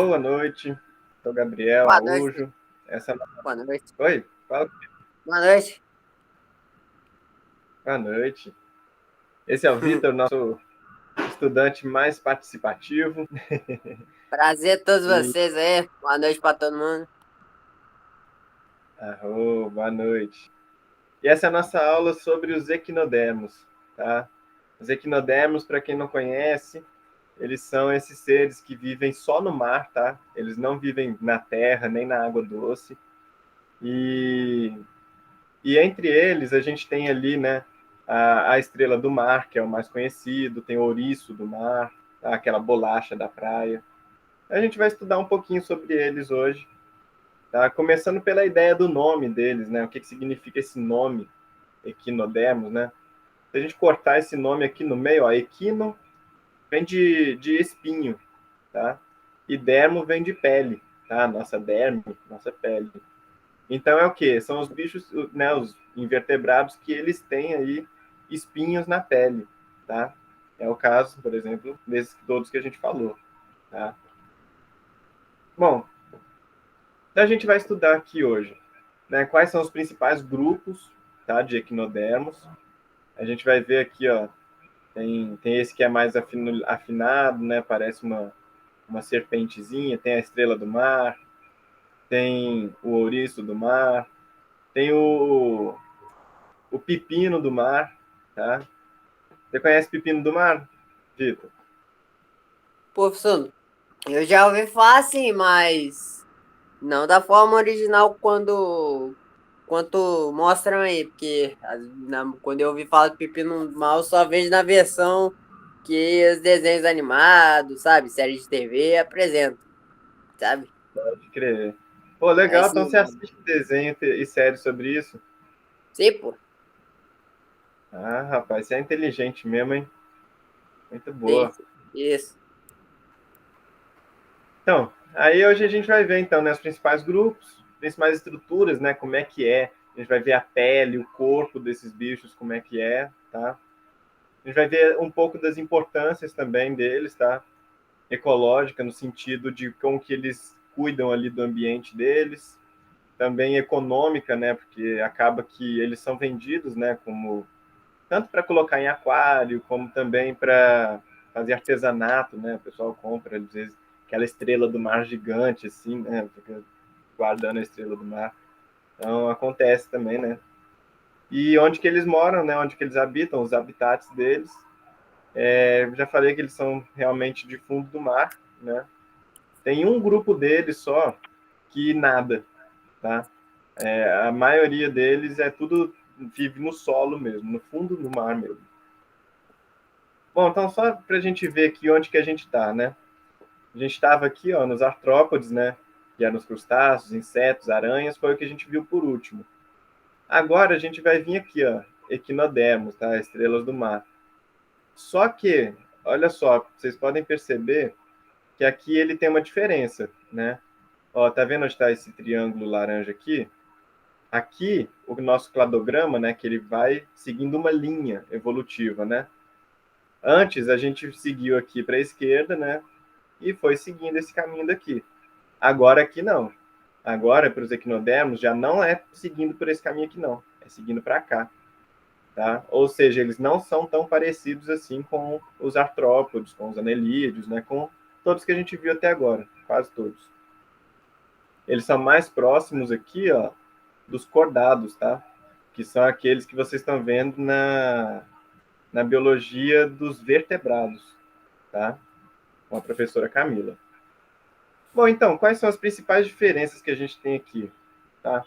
Boa noite, sou Gabriel Boa noite. Araújo. Essa... Boa noite. Oi, fala. Boa noite. Boa noite. Esse é o Vitor, nosso estudante mais participativo. Prazer a todos E... vocês aí. Boa noite pra todo mundo. Boa noite. E essa é a nossa aula sobre os equinodermos, tá? Os equinodermos, para quem não conhece, eles são esses seres que vivem só no mar, tá? Eles não vivem na terra, nem na água doce. E entre eles, a gente tem ali, né, a estrela do mar, que é o mais conhecido, tem o ouriço do mar, tá? Aquela bolacha da praia. A gente vai estudar um pouquinho sobre eles hoje, tá? Começando pela ideia do nome deles, né? O que significa esse nome, equinodermos, né? Se a gente cortar esse nome aqui no meio, ó, equino vem de espinho, tá? E dermo vem de pele, tá? Nossa derme, nossa pele. Então é o quê? São os bichos, né, os invertebrados que eles têm aí espinhos na pele, tá? É o caso, por exemplo, desses todos que a gente falou, tá? Bom, então a gente vai estudar aqui hoje, né, quais são os principais grupos, tá, de equinodermos. A gente vai ver aqui, ó, tem esse que é mais afinado, né, parece uma serpentezinha, tem a estrela do mar, tem o ouriço do mar, tem o pepino do mar, tá? Você conhece pepino do mar, Vitor? Pô, professor, eu já ouvi falar assim, mas não da forma original quanto mostram aí, porque quando eu ouvi falar de Pepino Mal, só vejo na versão que os desenhos animados, sabe? Séries de TV apresentam, sabe? Pode crer. Pô, É legal. Então assim, você assiste desenho e série sobre isso? sim, pô. Ah, rapaz, você é inteligente mesmo, hein? Muito Sim, boa. sim. Isso. Então, aí hoje a gente vai ver, então, né, os principais grupos, principais estruturas, né, como é que é. A gente vai ver a pele, o corpo desses bichos, como é que é, tá? A gente vai ver um pouco das importâncias também deles, tá? Ecológica, no sentido de como que eles cuidam ali do ambiente deles, também econômica, né? Porque acaba que eles são vendidos, né? Como tanto para colocar em aquário, como também para fazer artesanato, né? O pessoal compra às vezes aquela estrela do mar gigante, assim, né? Fica guardando a estrela do mar. Então acontece também, né? E onde que eles moram, né? Onde que eles habitam, os habitats deles. Já falei que eles são realmente de fundo do mar, né? Tem um grupo deles só que nada, tá? A maioria deles é tudo vive no solo mesmo, no fundo do mar mesmo. Bom, então só para a gente ver aqui onde que a gente está, né? A gente estava aqui, ó, nos artrópodes, né? Que eram os crustáceos, insetos, aranhas, foi o que a gente viu por último. Agora a gente vai vir aqui, ó, equinodermos, tá? Estrelas do mar. Só que, olha só, vocês podem perceber que aqui ele tem uma diferença, né? Ó, tá vendo onde está esse triângulo laranja aqui? Aqui, o nosso cladograma, né, que ele vai seguindo uma linha evolutiva, né? Antes a gente seguiu aqui para a esquerda, né, e foi seguindo esse caminho daqui. Agora aqui não. Agora para os equinodermos já não é seguindo por esse caminho aqui não, é seguindo para cá, tá? Ou seja, eles não são tão parecidos assim com os artrópodes, com os anelídeos, né, com todos que a gente viu até agora, quase todos. Eles são mais próximos aqui, ó, dos cordados, tá? Que são aqueles que vocês estão vendo na biologia dos vertebrados, tá? Com a professora Camila. Bom, então, quais são as principais diferenças que a gente tem aqui, tá?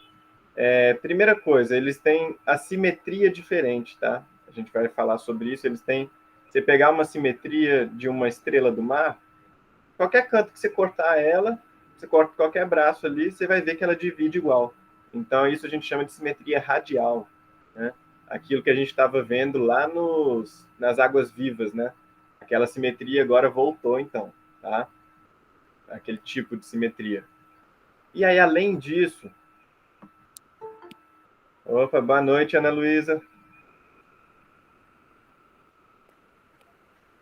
Primeira coisa, eles têm a simetria diferente, tá? A gente vai falar sobre isso. Eles têm, você pegar uma simetria de uma estrela do mar, qualquer canto que você cortar ela, você corta qualquer braço ali, você vai ver que ela divide igual. Então, isso a gente chama de simetria radial, né? Aquilo que a gente estava vendo lá nas águas vivas, né? Aquela simetria agora voltou, então, tá? Aquele tipo de simetria. E aí, além disso... Opa, boa noite, Ana Luísa.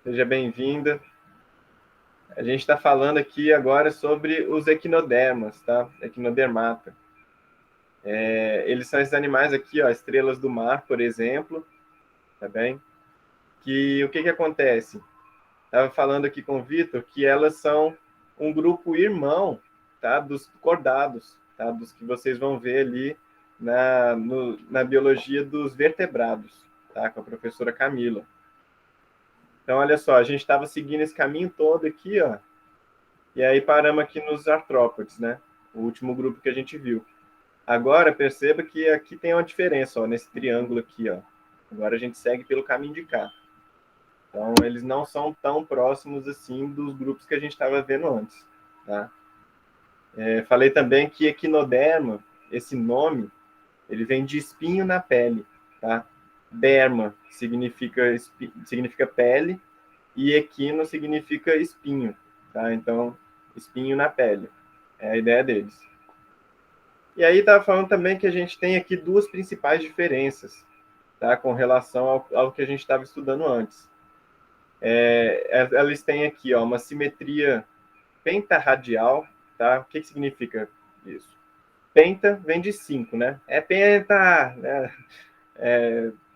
Seja bem-vinda. A gente está falando aqui agora sobre os equinodermas, tá? Equinodermata. Eles são esses animais aqui, ó, estrelas do mar, por exemplo, tá bem? Que o que acontece? Estava falando aqui com o Vitor que elas são um grupo irmão, tá? Dos cordados, tá? Dos que vocês vão ver ali na biologia dos vertebrados, tá? Com a professora Camila. Então, olha só, a gente estava seguindo esse caminho todo aqui, ó, e aí paramos aqui nos artrópodes, né? O último grupo que a gente viu. Agora, perceba que aqui tem uma diferença, ó, nesse triângulo aqui, ó. Agora a gente segue pelo caminho de cá. Então, eles não são tão próximos assim dos grupos que a gente estava vendo antes, tá? Falei também que equinoderma, esse nome, ele vem de espinho na pele, tá? Derma significa pele e equino significa espinho, tá? Então, espinho na pele. É a ideia deles. E aí estava falando também que a gente tem aqui duas principais diferenças, tá? Com relação ao que a gente estava estudando antes. Elas têm aqui, ó, uma simetria pentarradial, tá? O que significa isso? Penta vem de 5, né? É penta, né?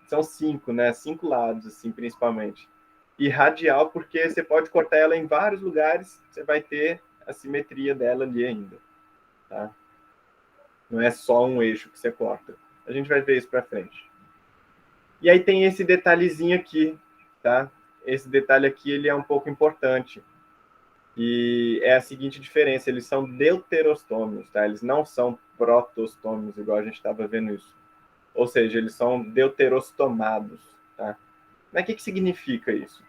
São 5, né? 5 lados, assim, principalmente. E radial, porque você pode cortar ela em vários lugares, você vai ter a simetria dela ali ainda, tá? Não é só um eixo que você corta. A gente vai ver isso para frente. E aí tem esse detalhezinho aqui, tá? Esse detalhe aqui, ele é um pouco importante. E é a seguinte diferença, eles são deuterostômios, tá? Eles não são protostômios, igual a gente estava vendo isso. Ou seja, eles são deuterostomados, tá? Mas o que significa isso?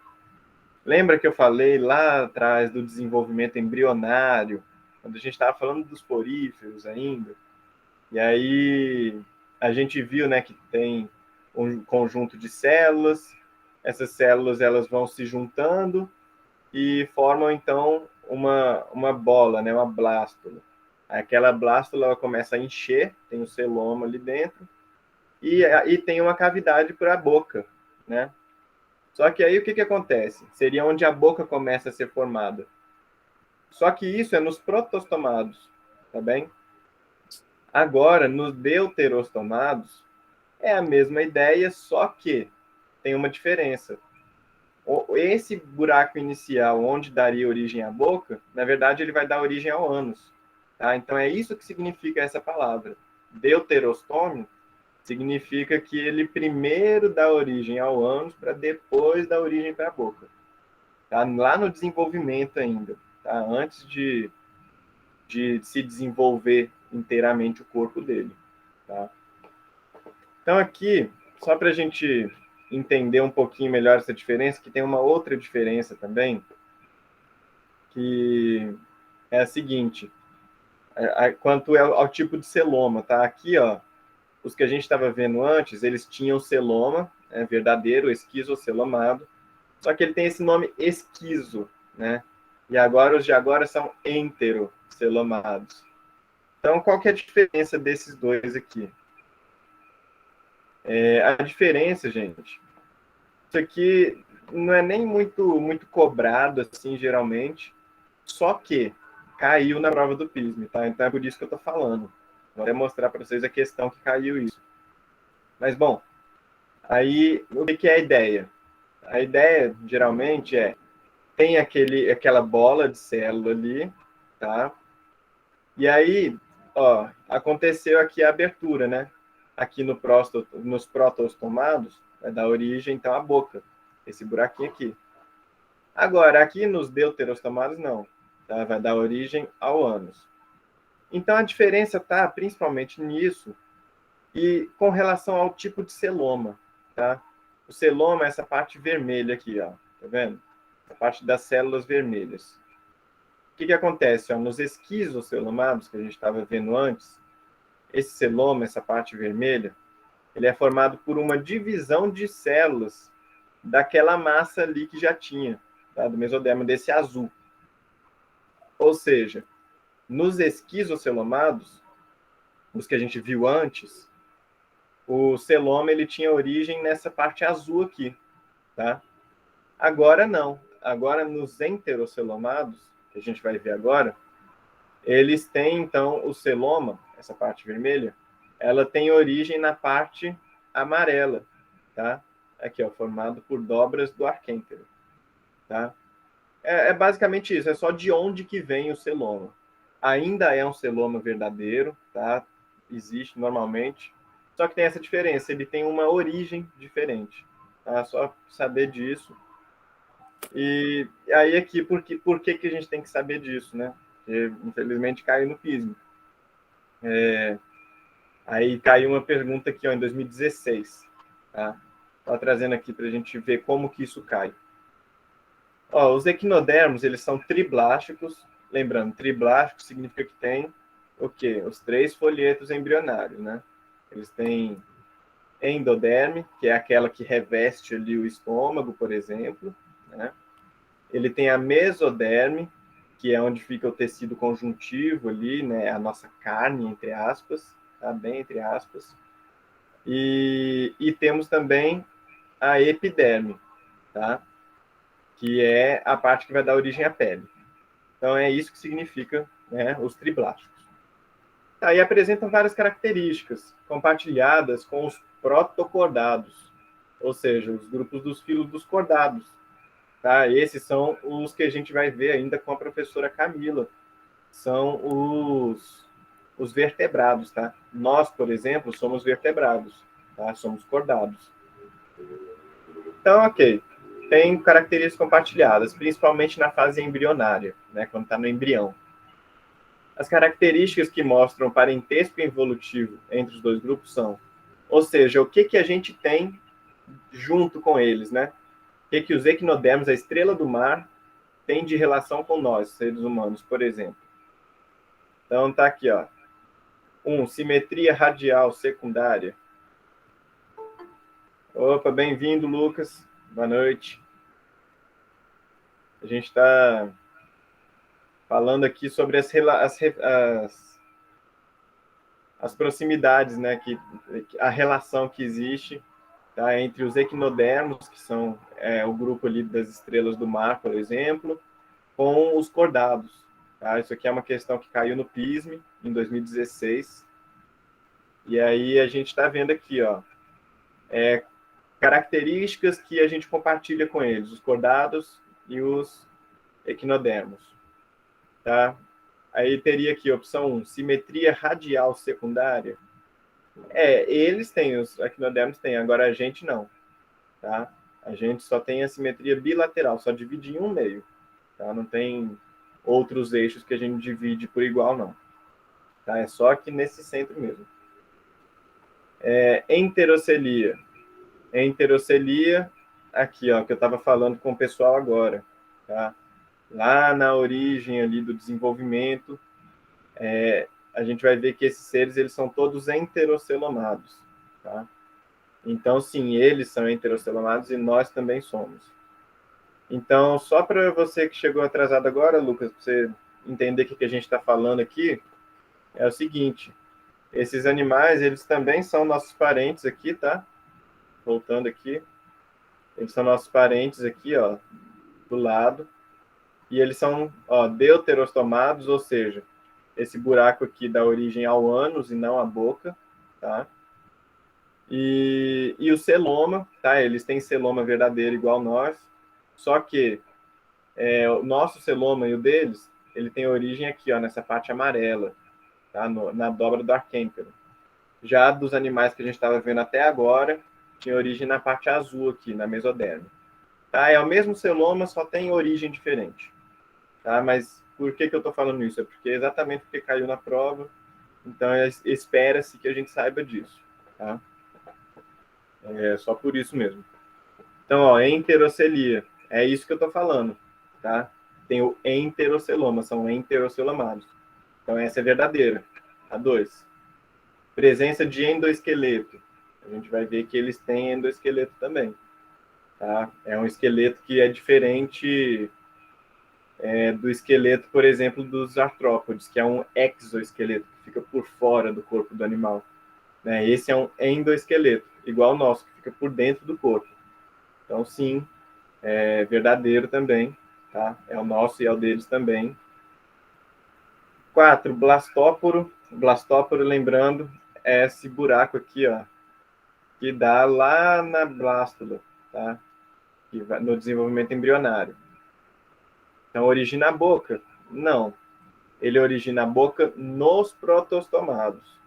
Lembra que eu falei lá atrás do desenvolvimento embrionário, quando a gente estava falando dos poríferos ainda? E aí a gente viu, né, que tem um conjunto de células, essas células elas vão se juntando e formam então uma bola, né, uma blástula. Aquela blástula ela começa a encher, tem um celoma ali dentro, e tem uma cavidade para a boca, né? Só que aí o que acontece? Seria onde a boca começa a ser formada. Só que isso é nos protostomados, tá bem? Agora, nos deuterostomados, é a mesma ideia, só que tem uma diferença. Esse buraco inicial, onde daria origem à boca, na verdade, ele vai dar origem ao ânus. Tá? Então, é isso que significa essa palavra. Deuterostômio significa que ele primeiro dá origem ao ânus para depois dar origem para a boca. Tá? Lá no desenvolvimento ainda, tá? Antes de se desenvolver inteiramente o corpo dele. Tá? Então, aqui, só para a gente entender um pouquinho melhor essa diferença, que tem uma outra diferença também, que é a seguinte, quanto ao tipo de celoma, tá? Aqui, ó, os que a gente estava vendo antes, eles tinham celoma, verdadeiro, esquizocelomado, só que ele tem esse nome esquizo, né? E agora os de agora são enterocelomados. Então, qual que é a diferença desses dois aqui? A diferença, gente, isso aqui não é nem muito cobrado, assim, geralmente, só que caiu na prova do PISM, tá? Então é por isso que eu tô falando. Vou até mostrar para vocês a questão que caiu isso. Mas, bom, aí o que é a ideia? A ideia, geralmente, tem aquela bola de célula ali, tá? E aí, ó, aconteceu aqui a abertura, né? Aqui nos protostomados, vai dar origem, então, à boca. Esse buraquinho aqui. Agora, aqui nos deuterostomados, não. Tá? Vai dar origem ao ânus. Então, a diferença está principalmente nisso e com relação ao tipo de celoma, tá? O celoma é essa parte vermelha aqui, ó. Tá vendo? A parte das células vermelhas. O que acontece? Ó, nos esquizocelomados, que a gente estava vendo antes, esse celoma, essa parte vermelha, ele é formado por uma divisão de células daquela massa ali que já tinha, tá? Do mesoderma, desse azul. Ou seja, nos esquizocelomados, os que a gente viu antes, o celoma ele tinha origem nessa parte azul aqui, tá? Agora não. agora nos enterocelomados, que a gente vai ver agora, eles têm, então, o celoma, essa parte vermelha, ela tem origem na parte amarela, tá? Aqui, ó, formado por dobras do arquêntero, tá? É basicamente isso, é só de onde que vem o celoma. Ainda é um celoma verdadeiro, tá? Existe normalmente, só que tem essa diferença, ele tem uma origem diferente, tá? Só saber disso. E aí aqui, por que a gente tem que saber disso, né? Porque, infelizmente, caiu no pismo. Aí caiu uma pergunta aqui, ó, em 2016, tá? Tô trazendo aqui para a gente ver como que isso cai. Ó, os equinodermos, eles são triblásticos. Lembrando, triblástico significa que tem o quê? Os 3 folhetos embrionários, né? Eles têm endoderme, que é aquela que reveste ali o estômago, por exemplo, né? Ele tem a mesoderme, que é onde fica o tecido conjuntivo ali, né? A nossa carne, entre aspas, tá? Bem entre aspas. E temos também a epiderme, tá? Que é a parte que vai dar origem à pele. Então é isso que significa, né, os triblásticos. Aí apresentam várias características compartilhadas com os protocordados, ou seja, os grupos dos filos dos cordados. Tá? Esses são os que a gente vai ver ainda com a professora Camila. São os vertebrados. Tá? Nós, por exemplo, somos vertebrados, tá? Somos cordados. Então, ok. Tem características compartilhadas, principalmente na fase embrionária, né, quando está no embrião. As características que mostram parentesco evolutivo entre os dois grupos são, ou seja, o que a gente tem junto com eles, né? O que os equinodermos, a estrela do mar, tem de relação com nós, seres humanos, por exemplo. Então tá aqui, ó. Simetria radial secundária. Opa, bem-vindo, Lucas. Boa noite. A gente está falando aqui sobre as proximidades, né? A relação que existe, tá, entre os equinodermos, que são o grupo ali das estrelas do mar, por exemplo, com os cordados. Tá? Isso aqui é uma questão que caiu no PISME em 2016. E aí a gente está vendo aqui, ó, características que a gente compartilha com eles, os cordados e os equinodermos. Tá? Aí teria aqui a opção 1, simetria radial secundária. Eles têm, os equinodermos têm, agora a gente não. Tá? A gente só tem a simetria bilateral, só divide em um meio. Tá? Não tem outros eixos que a gente divide por igual, não. Tá? É só aqui nesse centro mesmo. Enterocelia. Enterocelia, aqui, ó, que eu estava falando com o pessoal agora. Tá? Lá na origem ali do desenvolvimento, a gente vai ver que esses seres eles são todos enterocelomados. Tá? Então, sim, eles são enterocelomados e nós também somos. Então, só para você que chegou atrasado agora, Lucas, para você entender o que a gente está falando aqui, é o seguinte: esses animais, eles também são nossos parentes aqui, tá? Voltando aqui. Eles são nossos parentes aqui, ó, do lado. E eles são, ó, deuterostomados, ou seja, esse buraco aqui dá origem ao ânus e não à boca, tá? E o celoma, tá? Eles têm celoma verdadeiro igual nós, só que o nosso celoma e o deles, ele tem origem aqui, ó, nessa parte amarela, tá? Na dobra do arquêntero. Já dos animais que a gente estava vendo até agora, tinha origem na parte azul aqui, na mesoderme. Tá? É o mesmo celoma, só tem origem diferente. Tá? Mas por que eu estou falando isso? É porque exatamente porque caiu na prova, então espera-se que a gente saiba disso. Tá? É só por isso mesmo. Então, ó, enterocelia, é isso que eu estou falando. Tá? Tem o enteroceloma, são enterocelomados. Então, essa é verdadeira. A 2. Presença de endoesqueleto. A gente vai ver que eles têm endoesqueleto também. Tá? É um esqueleto que é diferente do esqueleto, por exemplo, dos artrópodes, que é um exoesqueleto, que fica por fora do corpo do animal. Né? Esse é um endoesqueleto, igual o nosso, que fica por dentro do corpo. Então, sim, é verdadeiro também, tá? É o nosso e é o deles também. 4, blastóporo. Blastóporo, lembrando, é esse buraco aqui, ó, que dá lá na blástula, tá? Que vai no desenvolvimento embrionário. Então, origina a boca? Não. Ele origina a boca nos protostomados,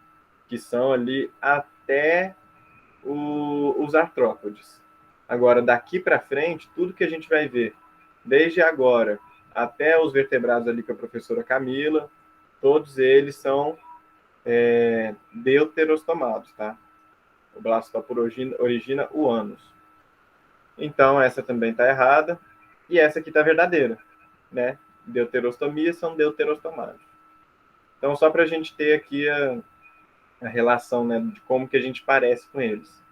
que são ali até os artrópodes. Agora, daqui para frente, tudo que a gente vai ver, desde agora até os vertebrados ali com a professora Camila, todos eles são deuterostomados, tá? O blastóporo origina o ânus. Então, essa também está errada. E essa aqui está verdadeira, né? Deuterostomias são deuterostomados. Então, só para a gente ter aqui a relação, né, de como que a gente parece com eles.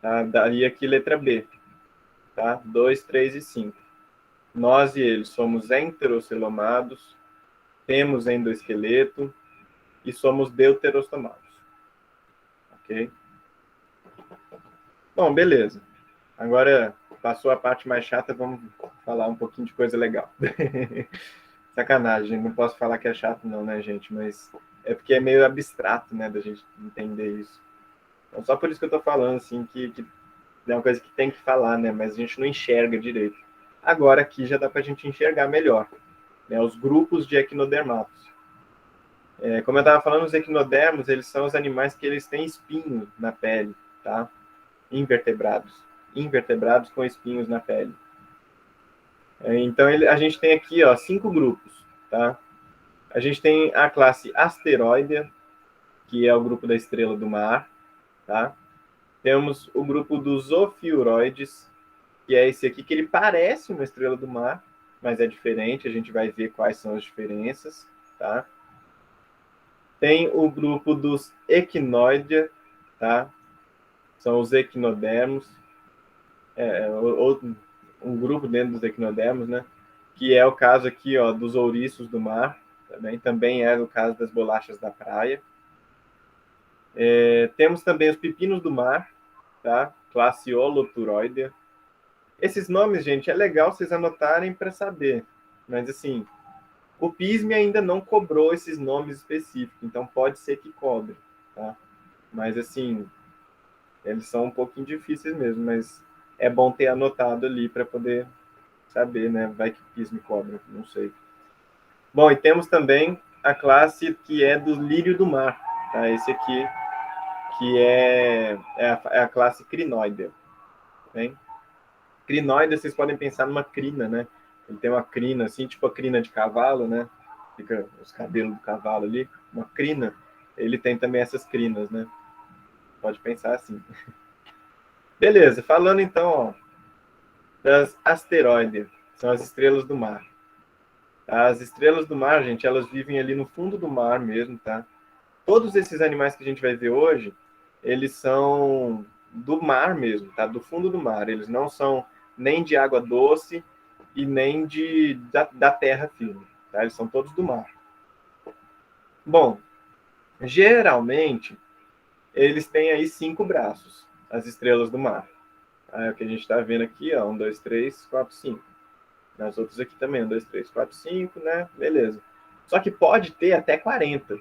Tá? Daí aqui letra B, tá? 2, 3 e 5. Nós e eles somos enterocelomados, temos endoesqueleto e somos deuterostomados. Ok? Bom, beleza. Agora passou a parte mais chata, vamos falar um pouquinho de coisa legal. Sacanagem, não posso falar que é chato não, né, gente? Mas é porque é meio abstrato, né, da gente entender isso. Então, só por isso que eu tô falando, assim, que é uma coisa que tem que falar, né? Mas a gente não enxerga direito. Agora aqui já dá pra gente enxergar melhor, né? Os grupos de equinodermatos. Como eu estava falando, os equinodermos, eles são os animais que eles têm espinho na pele, tá? Invertebrados. Invertebrados com espinhos na pele. Então, a gente tem aqui, ó, 5 grupos, tá? A gente tem a classe asteroide, que é o grupo da estrela do mar, tá? Temos o grupo dos ofiuroides, que é esse aqui, que ele parece uma estrela do mar, mas é diferente, a gente vai ver quais são as diferenças, tá? Tem o grupo dos equinoides, tá? São os equinodermos, um grupo dentro dos equinodermos, né? Que é o caso aqui, ó, dos ouriços do mar, também é o caso das bolachas da praia. Temos também os pepinos do mar, tá? Classe Holoturoidea. Esses nomes, gente, é legal vocês anotarem para saber, mas assim, o PISME ainda não cobrou esses nomes específicos, então pode ser que cobre, tá? Mas assim, eles são um pouquinho difíceis mesmo, mas é bom ter anotado ali para poder saber, né? Vai que o PISME cobra, não sei. Bom, e temos também a classe que é do lírio do mar, tá? Esse aqui, que é a classe crinoidea, bem? Crinoidea, vocês podem pensar numa crina, né? Ele tem uma crina, assim, tipo a crina de cavalo, né? Fica os cabelos do cavalo ali. Uma crina, ele tem também essas crinas, né? Pode pensar assim. Beleza, falando então, ó, das asteroides, são as estrelas do mar. As estrelas do mar, gente, elas vivem ali no fundo do mar mesmo, tá? Todos esses animais que a gente vai ver hoje, eles são do mar mesmo, tá? Do fundo do mar. Eles não são nem de água doce e nem da terra firme, tá? Eles são todos do mar. Bom, geralmente, eles têm aí 5 braços, as estrelas do mar. É o que a gente está vendo aqui, ó, 1, 2, 3, 4, 5. Nas outras aqui também, 1, 2, 3, 4, 5, né? Beleza. Só que pode ter até 40.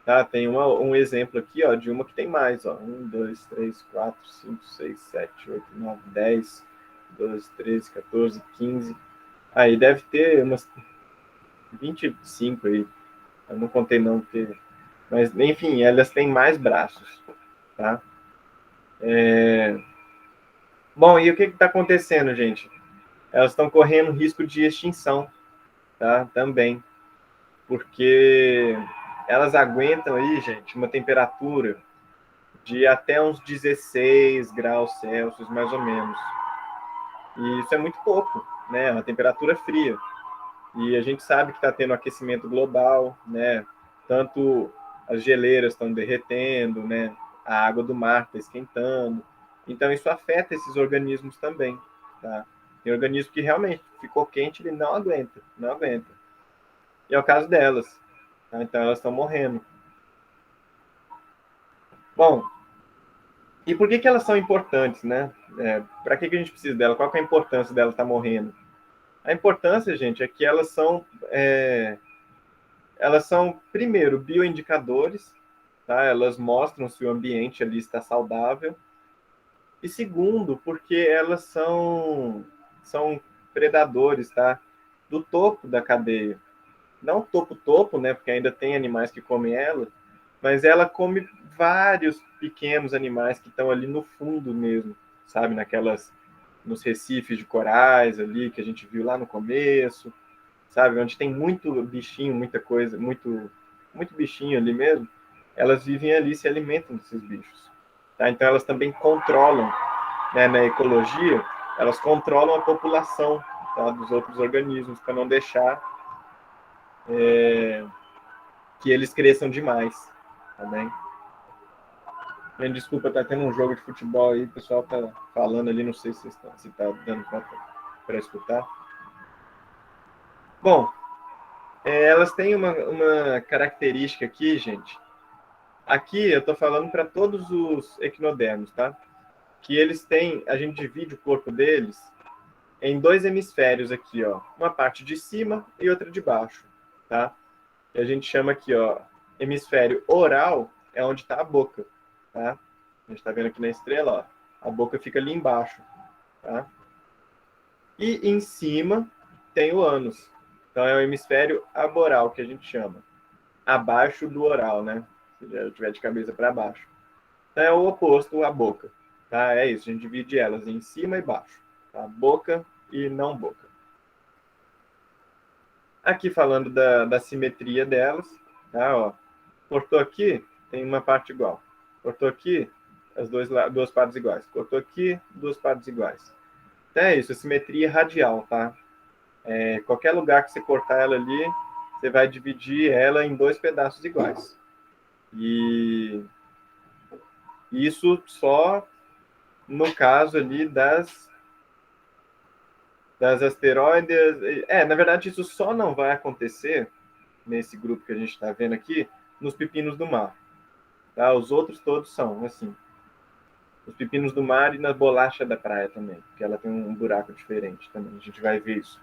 Tá? Tem um exemplo aqui, ó, de uma que tem mais, ó. 1, 2, 3, 4, 5, 6, 7, 8, 9, 10, 12, 13, 14, 15. Aí deve ter umas 25 aí. Eu não contei não, porque... Mas, enfim, elas têm mais braços, tá? Bom, e o que está acontecendo, gente? Elas estão correndo risco de extinção, tá? Também. Porque elas aguentam aí, gente, uma temperatura de até uns 16 graus Celsius, mais ou menos. E isso é muito pouco, né? É uma temperatura fria. E a gente sabe que está tendo aquecimento global, né? Tanto as geleiras estão derretendo, né? A água do mar está esquentando. Então isso afeta esses organismos também, tá? Tem organismo que realmente ficou quente, ele não aguenta, não aguenta. E é o caso delas, tá? Então elas estão morrendo. Bom, E por que elas são importantes, né? Para que a gente precisa dela? Qual que é a importância dela estar morrendo? A importância, gente, é que elas são primeiro, bioindicadores, tá? Elas mostram se o ambiente ali está saudável. E segundo, porque elas são predadores, tá? Do topo da cadeia. Não topo, né? Porque ainda tem animais que comem ela, mas ela come vários pequenos animais que estão ali no fundo mesmo, sabe? Nos recifes de corais ali que a gente viu lá no começo, sabe? Onde tem muito bichinho, muita coisa, muito bichinho ali mesmo. Elas vivem ali, se alimentam desses bichos, tá? Então elas também controlam, né, na ecologia, elas controlam a população, tá, dos outros organismos para não deixar que eles cresçam demais, tá bem? Desculpa, tá tendo um jogo de futebol aí, o pessoal tá falando ali, não sei se tá dando para escutar. Bom, elas têm uma característica aqui, gente. Aqui eu tô falando para todos os equinodermos, tá? Que eles têm, a gente divide o corpo deles em dois hemisférios aqui, ó. Uma parte de cima e outra de baixo, tá? Que a gente chama aqui, ó, hemisfério oral é onde está a boca, tá? A gente está vendo aqui na estrela, ó, a boca fica ali embaixo, tá? E em cima tem o ânus. Então é o hemisfério aboral que a gente chama, abaixo do oral, né? Se já estiver de cabeça para baixo. Então é o oposto à boca, tá? É isso, a gente divide elas em cima e baixo, tá? Boca e não boca. Aqui falando da simetria delas, tá? Ó, cortou aqui, tem uma parte igual. Cortou aqui, duas partes iguais. Cortou aqui, duas partes iguais. Então é isso, a simetria radial, tá? Qualquer lugar que você cortar ela ali, você vai dividir ela em dois pedaços iguais. E isso só no caso ali das asteroides. Na verdade, isso só não vai acontecer nesse grupo que a gente está vendo aqui, nos pepinos do mar. Tá? Os outros todos são assim. Os pepinos do mar e na bolacha da praia também, porque ela tem um buraco diferente também. A gente vai ver isso.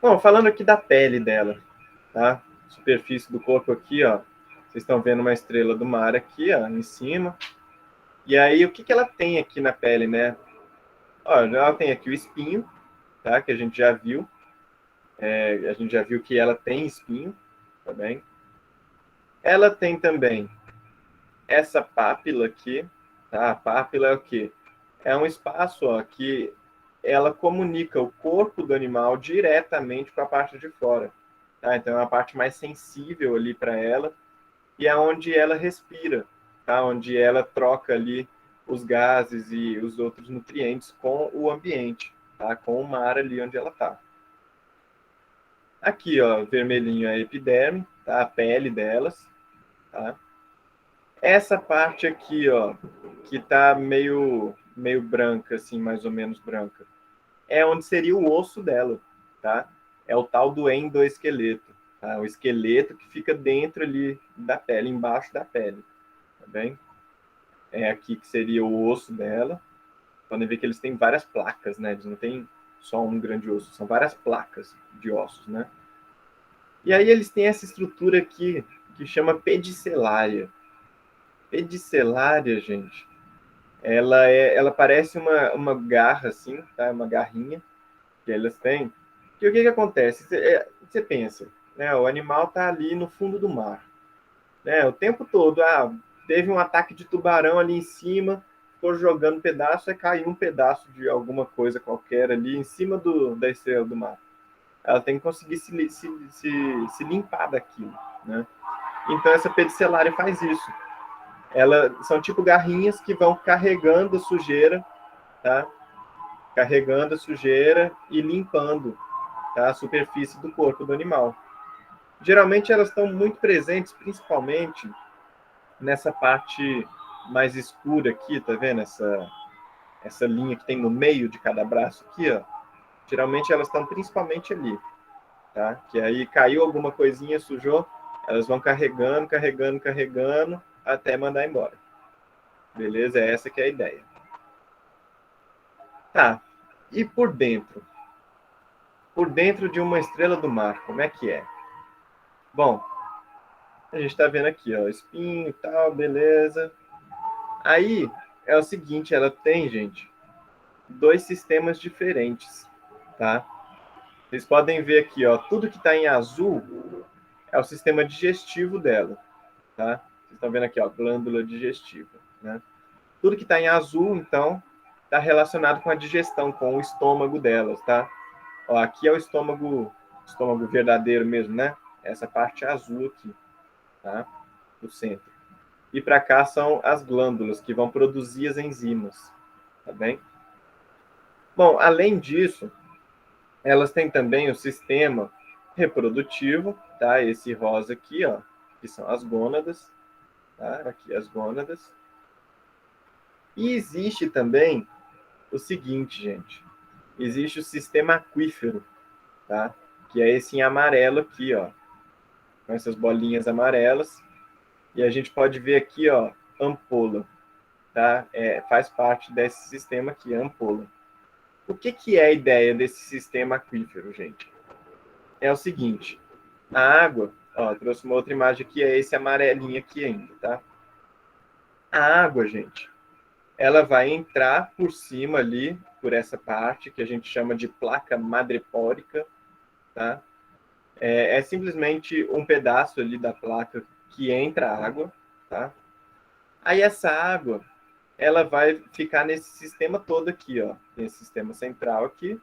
Bom, falando aqui da pele dela, tá? Superfície do corpo aqui, ó. Vocês estão vendo uma estrela do mar aqui, ó, em cima. E aí, o que ela tem aqui na pele, né? Ó, ela tem aqui o espinho, tá? Que a gente já viu. A gente já viu que ela tem espinho, tá bem? Ela tem também essa pápila aqui, tá? A pápila é o quê? É um espaço, ó, que ela comunica o corpo do animal diretamente com a parte de fora, tá? Então é uma parte mais sensível ali para ela e é onde ela respira, tá? Onde ela troca ali os gases e os outros nutrientes com o ambiente, tá? Com o mar ali onde ela está. Aqui, ó, vermelhinho é a epiderme, tá? A pele delas, tá? Essa parte aqui, ó, que tá meio branca, assim, mais ou menos branca, é onde seria o osso dela, tá? É o tal do endoesqueleto, tá? O esqueleto que fica dentro ali da pele, embaixo da pele, tá bem? É aqui que seria o osso dela. Podem ver que eles têm várias placas, né? Eles não têm só um grande osso, são várias placas de ossos, né? E aí eles têm essa estrutura aqui que chama pedicelária. Pedicelária, gente, ela parece uma garra, assim, tá? Uma garrinha que elas têm. Que o que acontece? Você pensa, né? O animal está ali no fundo do mar, né? O tempo todo, teve um ataque de tubarão ali em cima, ficou jogando pedaço, aí caiu um pedaço de alguma coisa qualquer ali em cima da estrela do mar. Ela tem que conseguir se limpar daquilo, né? Então essa pedicelária faz isso. Elas são tipo garrinhas que vão carregando a sujeira, tá? Carregando a sujeira e limpando, tá? A superfície do corpo do animal. Geralmente elas estão muito presentes, principalmente nessa parte mais escura aqui, tá vendo? Essa linha que tem no meio de cada braço aqui, ó. Geralmente elas estão principalmente ali, tá? Que aí caiu alguma coisinha, sujou, elas vão carregando, carregando, carregando, até mandar embora. Beleza? Essa que é a ideia. Tá. E por dentro? Por dentro de uma estrela do mar, como é que é? Bom, a gente está vendo aqui, ó, espinho e tal, beleza. Aí é o seguinte, ela tem, gente, dois sistemas diferentes, tá? Vocês podem ver aqui, ó, tudo que está em azul é o sistema digestivo dela, tá? Vocês estão vendo aqui, ó, glândula digestiva, né? Tudo que está em azul, então, está relacionado com a digestão, com o estômago delas, tá? Ó, aqui é o estômago verdadeiro mesmo, né? Essa parte azul aqui, tá? Do centro. E para cá são as glândulas que vão produzir as enzimas, tá bem? Bom, além disso, elas têm também o sistema reprodutivo, tá? Esse rosa aqui, ó, que são as gônadas, tá? Aqui as gônadas. E existe também o seguinte, gente. Existe o sistema aquífero, tá? Que é esse em amarelo aqui, ó, com essas bolinhas amarelas. E a gente pode ver aqui, ó, ampola, tá? Faz parte desse sistema aqui, a ampola. O que, que é a ideia desse sistema aquífero, gente? É o seguinte, a água, ó, trouxe uma outra imagem aqui, é esse amarelinho aqui ainda, tá? A água, gente, ela vai entrar por cima ali, por essa parte que a gente chama de placa madrepórica, tá? É simplesmente um pedaço ali da placa que entra água, tá? Aí essa água, ela vai ficar nesse sistema todo aqui, ó, nesse sistema central aqui.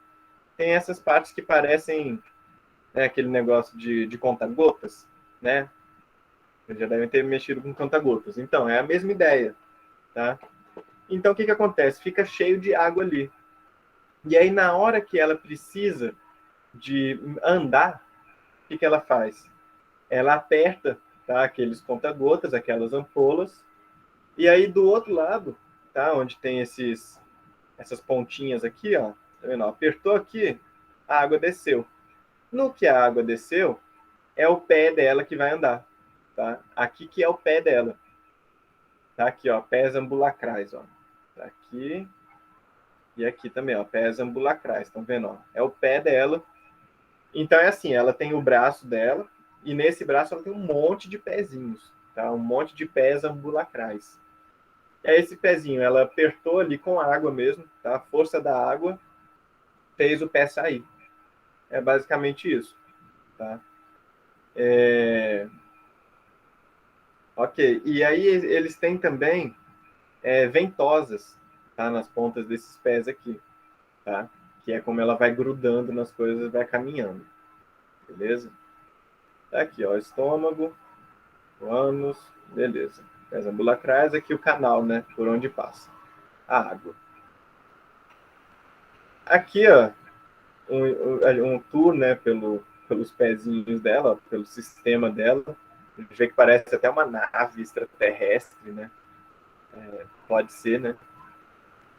Tem essas partes que parecem, né, aquele negócio de conta-gotas, né? Vocês já devem ter mexido com conta-gotas. Então, é a mesma ideia, tá? Então, o que que acontece? Fica cheio de água ali. E aí, na hora que ela precisa de andar, o que que ela faz? Ela aperta, tá, aqueles conta-gotas, aquelas ampolas, e aí do outro lado, tá, onde tem essas pontinhas aqui, ó, tá vendo? Apertou aqui, a água desceu. No que a água desceu, é o pé dela que vai andar, tá? Aqui que é o pé dela. Tá aqui, ó, pés ambulacrais, ó. Tá aqui e aqui também, ó, pés ambulacrais, estão vendo, ó? É o pé dela. Então é assim, ela tem o braço dela e nesse braço ela tem um monte de pezinhos, tá? Um monte de pés ambulacrais. É esse pezinho, ela apertou ali com água mesmo, tá? A força da água fez o pé sair. É basicamente isso, tá? Ok, e aí eles têm também ventosas, tá? Nas pontas desses pés aqui, tá? Que é como ela vai grudando nas coisas, vai caminhando, beleza? Tá aqui, ó, estômago, o ânus, beleza. Pés ambulacrais, aqui o canal, né? Por onde passa a água. Aqui, ó, um tour, né, pelos pezinhos dela, pelo sistema dela. A gente vê que parece até uma nave extraterrestre, né? Pode ser, né?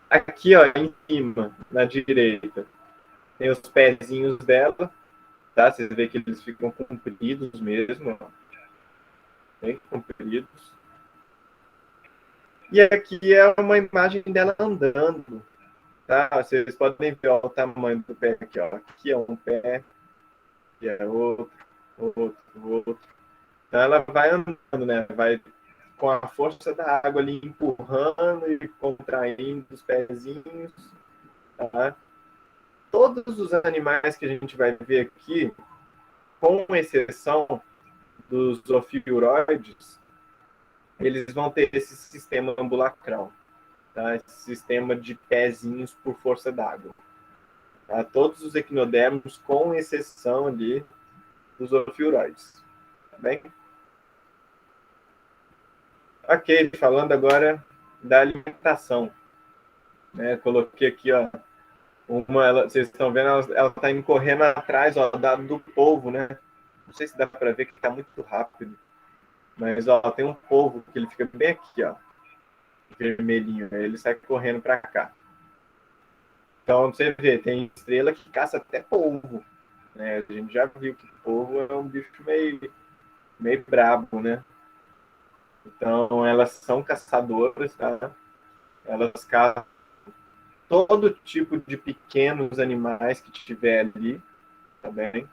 Aqui, ó, em cima, na direita, tem os pezinhos dela, tá? Vocês vê que eles ficam compridos mesmo, ó, bem compridos. E aqui é uma imagem dela andando, tá? Vocês podem ver ó, o tamanho do pé aqui, ó. Aqui é um pé, aqui é outro, outro, outro. Então ela vai andando, né? Vai com a força da água ali empurrando e contraindo os pezinhos, tá? Todos os animais que a gente vai ver aqui, com exceção dos ofiuroides, eles vão ter esse sistema ambulacral, tá? Esse sistema de pezinhos por força d'água. Tá? Todos os equinodermos, com exceção ali dos ofiuroides. Tá bem? Ok, falando agora da alimentação. Né? Coloquei aqui, ó, vocês estão vendo, ela está indo correndo atrás ó, do polvo, né? Não sei se dá para ver que está muito rápido, mas ó, tem um polvo que ele fica bem aqui, ó, vermelhinho, aí ele sai correndo para cá. Então você vê, tem estrela que caça até polvo, né? A gente já viu que polvo é um bicho meio brabo, né? Então elas são caçadoras, tá? Elas caçam todo tipo de pequenos animais que tiver ali, também.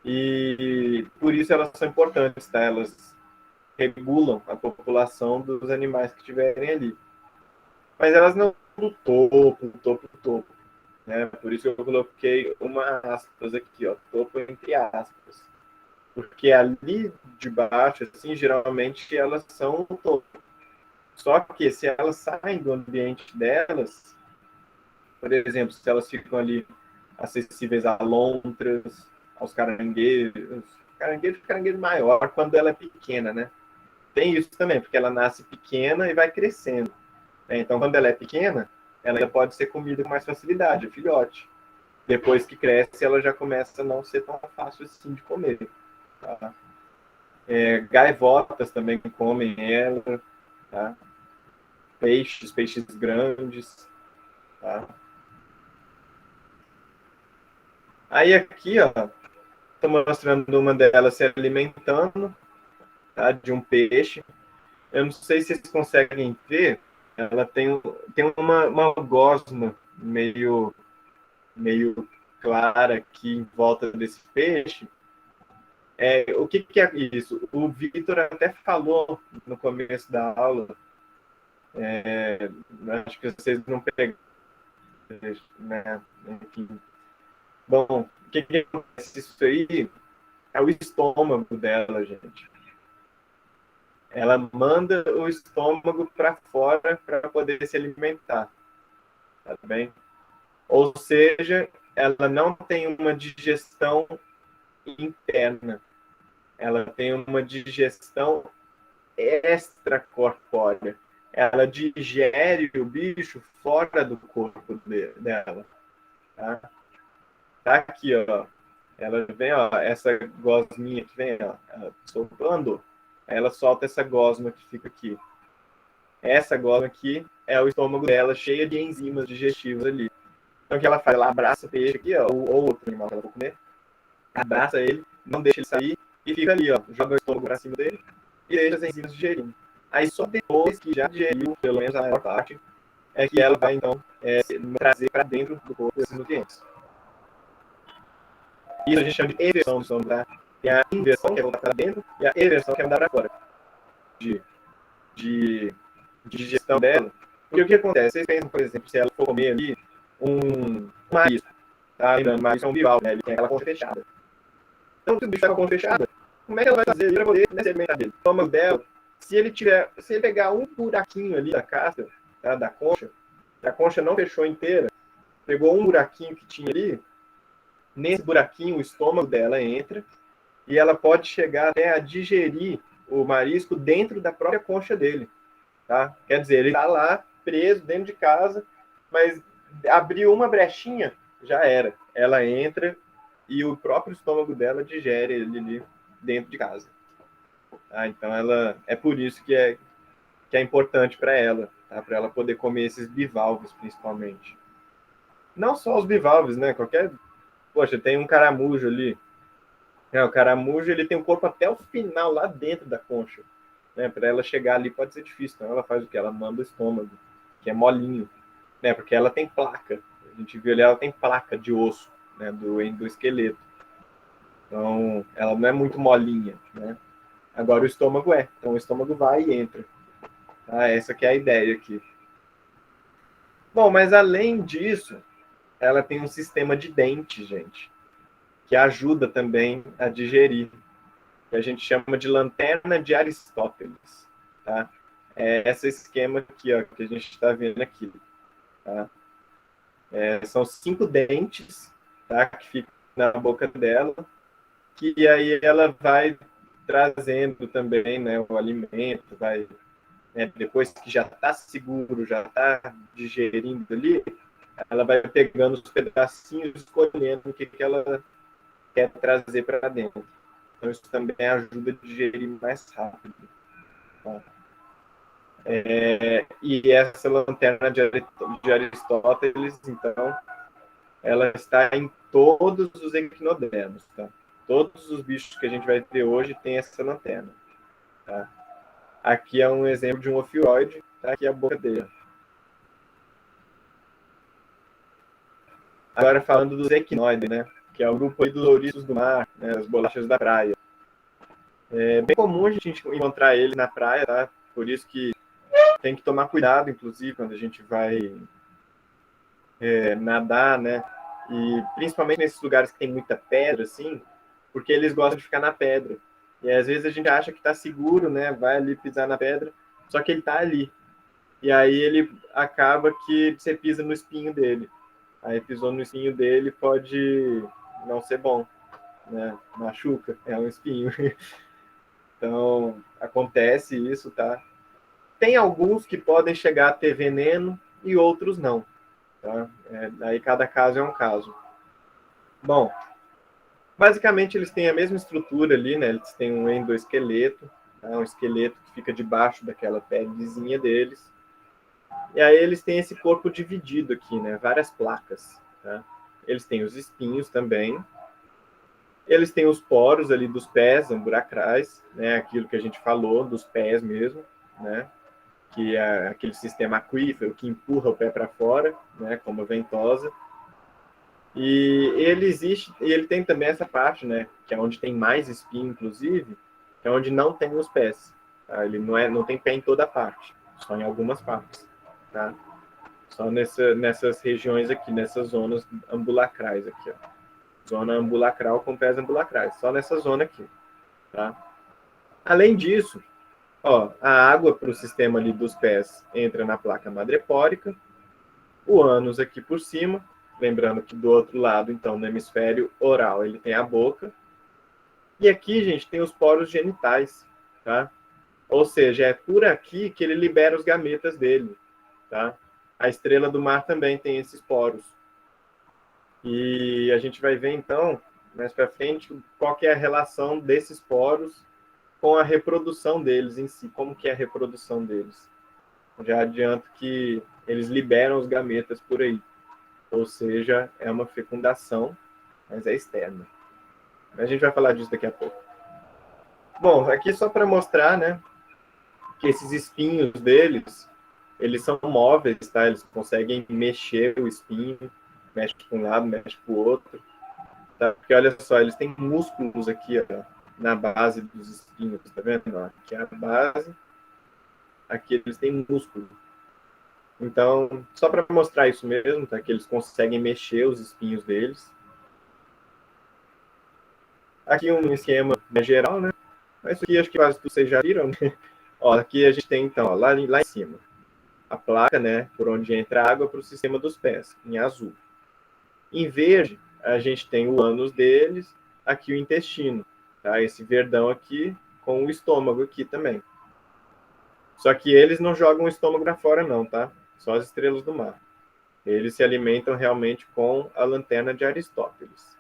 E por isso elas são importantes, tá? Elas regulam a população dos animais que estiverem ali. Mas elas não no topo, né? Por isso eu coloquei uma aspas aqui, ó, topo entre aspas. Porque ali de baixo, assim, geralmente elas são o topo. Só que se elas saem do ambiente delas, por exemplo, se elas ficam ali acessíveis a lontras, aos caranguejos, caranguejo maior quando ela é pequena, né? Tem isso também, porque ela nasce pequena e vai crescendo. Né? Então, quando ela é pequena, ela ainda pode ser comida com mais facilidade, o filhote. Depois que cresce, ela já começa a não ser tão fácil assim de comer. Tá? Gaivotas também comem ela, tá? Peixes grandes, tá? Aí aqui, ó, estou mostrando uma delas se alimentando, tá? De um peixe. Eu não sei se vocês conseguem ver, ela tem uma gosma meio clara aqui em volta desse peixe. O que é isso? O Vitor até falou no começo da aula, acho que vocês não pegaram, né? Enfim. Bom, o que acontece? Isso aí é o estômago dela, gente. Ela manda o estômago para fora para poder se alimentar, tá bem? Ou seja, ela não tem uma digestão interna, ela tem uma digestão extracorpórea. Ela digere o bicho fora do corpo dela. Tá? Tá aqui, ó. Ela vem, ó, essa gosminha que vem, ó, ela soltando, ela solta essa gosma que fica aqui. Essa gosma aqui é o estômago dela, cheia de enzimas digestivas ali. Então, o que ela faz? Ela abraça o peixe aqui, ó, ou outro animal que ela vai comer, abraça ele, não deixa ele sair e fica ali, ó, joga o estômago para cima dele e deixa as enzimas digerindo. Aí, só depois que já digeriu, pelo menos a maior parte, é que ela vai, então, trazer para dentro do corpo esses nutrientes. Isso a gente chama de eversão do estômago, tá? Tem a inversão, que é voltar para dentro, e a eversão, que é mandar para fora. De digestão dela. Porque o que acontece? Vocês pensam, por exemplo, se ela for comer ali um marisco, tá? Lembrando, marisco é um bivalve, né? Ele tem aquela concha fechada. Então, se o bicho está com a concha fechada, como é que ela vai fazer para poder se alimentar dele? O estômago dela, se ele pegar um buraquinho ali da casca, tá? Da concha, a concha não fechou inteira, pegou um buraquinho que tinha ali, nesse buraquinho o estômago dela entra e ela pode chegar até a digerir o marisco dentro da própria concha dele. Tá? Quer dizer, ele está lá preso dentro de casa, mas abriu uma brechinha, já era. Ela entra e o próprio estômago dela digere ele ali dentro de casa. Tá? Então é por isso que é importante para ela, tá? Para ela poder comer esses bivalves, principalmente. Não só os bivalves, né? Poxa, tem um caramujo ali. O caramujo ele tem o corpo até o final, lá dentro da concha. Né? Para ela chegar ali pode ser difícil. Então ela faz o quê? Ela manda o estômago, que é molinho. Né? Porque ela tem placa. A gente viu ali, ela tem placa de osso, né? do esqueleto. Então ela não é muito molinha. Né? Agora o estômago é. Então o estômago vai e entra. Essa que é a ideia aqui. Bom, mas além disso, ela tem um sistema de dentes, gente, que ajuda também a digerir, que a gente chama de lanterna de Aristóteles, tá? É esse esquema aqui, ó, que a gente está vendo aqui, tá? São 5 dentes, tá? Que ficam na boca dela, que aí ela vai trazendo também, né, o alimento, vai, né, depois que já está seguro, já está digerindo ali, ela vai pegando os pedacinhos, escolhendo o que ela quer trazer para dentro. Então, isso também ajuda a digerir mais rápido. Tá? E essa lanterna de Aristóteles, então, ela está em todos os equinodermos. Tá? Todos os bichos que a gente vai ter hoje têm essa lanterna. Tá? Aqui é um exemplo de um ofioide, tá? Aqui é a boca dele. Agora falando dos equinoides, né? Que é o grupo aí dos ouriços do mar, né? As bolachas da praia. É bem comum a gente encontrar eles na praia, tá? Por isso que tem que tomar cuidado, inclusive, quando a gente vai nadar, né? E principalmente nesses lugares que tem muita pedra, assim, porque eles gostam de ficar na pedra. E às vezes a gente acha que está seguro, né? Vai ali pisar na pedra, só que ele está ali. E aí ele acaba que você pisa no espinho dele. Aí pisou no espinho dele, pode não ser bom, né? Machuca, é um espinho. Então, acontece isso, tá? Tem alguns que podem chegar a ter veneno e outros não, tá? Aí cada caso é um caso. Bom, basicamente eles têm a mesma estrutura ali, né? Eles têm um endoesqueleto, tá? Um esqueleto que fica debaixo daquela pelezinha deles. E aí eles têm esse corpo dividido aqui, né? Várias placas, tá? Eles têm os espinhos também. Eles têm os poros ali dos pés umburacrais, né? Aquilo que a gente falou dos pés mesmo, né? Que é aquele sistema aquífero que empurra o pé para fora, né? Como a ventosa. E ele existe, e ele tem também essa parte, né? Que é onde tem mais espinho, inclusive, que é onde não tem os pés. Tá? Ele não tem pé em toda parte, só em algumas partes, tá? Só nessas regiões aqui, nessas zonas ambulacrais aqui, ó. Zona ambulacral com pés ambulacrais, só nessa zona aqui, tá? Além disso, ó, a água para o sistema ali dos pés entra na placa madrepórica, o ânus aqui por cima, lembrando que do outro lado, então, no hemisfério oral, ele tem a boca, e aqui, gente, tem os poros genitais, tá? Ou seja, é por aqui que ele libera os gametas dele, tá? A estrela do mar também tem esses poros. E a gente vai ver, então, mais para frente, qual que é a relação desses poros com a reprodução deles em si, como que é a reprodução deles. Já adianto que eles liberam os gametas por aí, ou seja, é uma fecundação, mas é externa. A gente vai falar disso daqui a pouco. Bom, aqui só para mostrar, né, que esses espinhos deles, eles são móveis, tá? Eles conseguem mexer o espinho, mexe para um lado, mexe para o outro. Tá? Porque olha só, eles têm músculos aqui, ó, na base dos espinhos, tá vendo? Aqui é a base, aqui eles têm músculo. Então, só para mostrar isso mesmo, tá? Que eles conseguem mexer os espinhos deles. Aqui um esquema geral, né? Mas isso aqui acho que quase vocês já viram, né? Ó, aqui a gente tem, então, ó, lá em cima, a placa, né? Por onde entra a água para o sistema dos pés, em azul. Em verde, a gente tem o ânus deles, aqui o intestino, tá? Esse verdão aqui com o estômago aqui também. Só que eles não jogam o estômago para fora não, tá? Só as estrelas do mar. Eles se alimentam realmente com a lanterna de Aristóteles.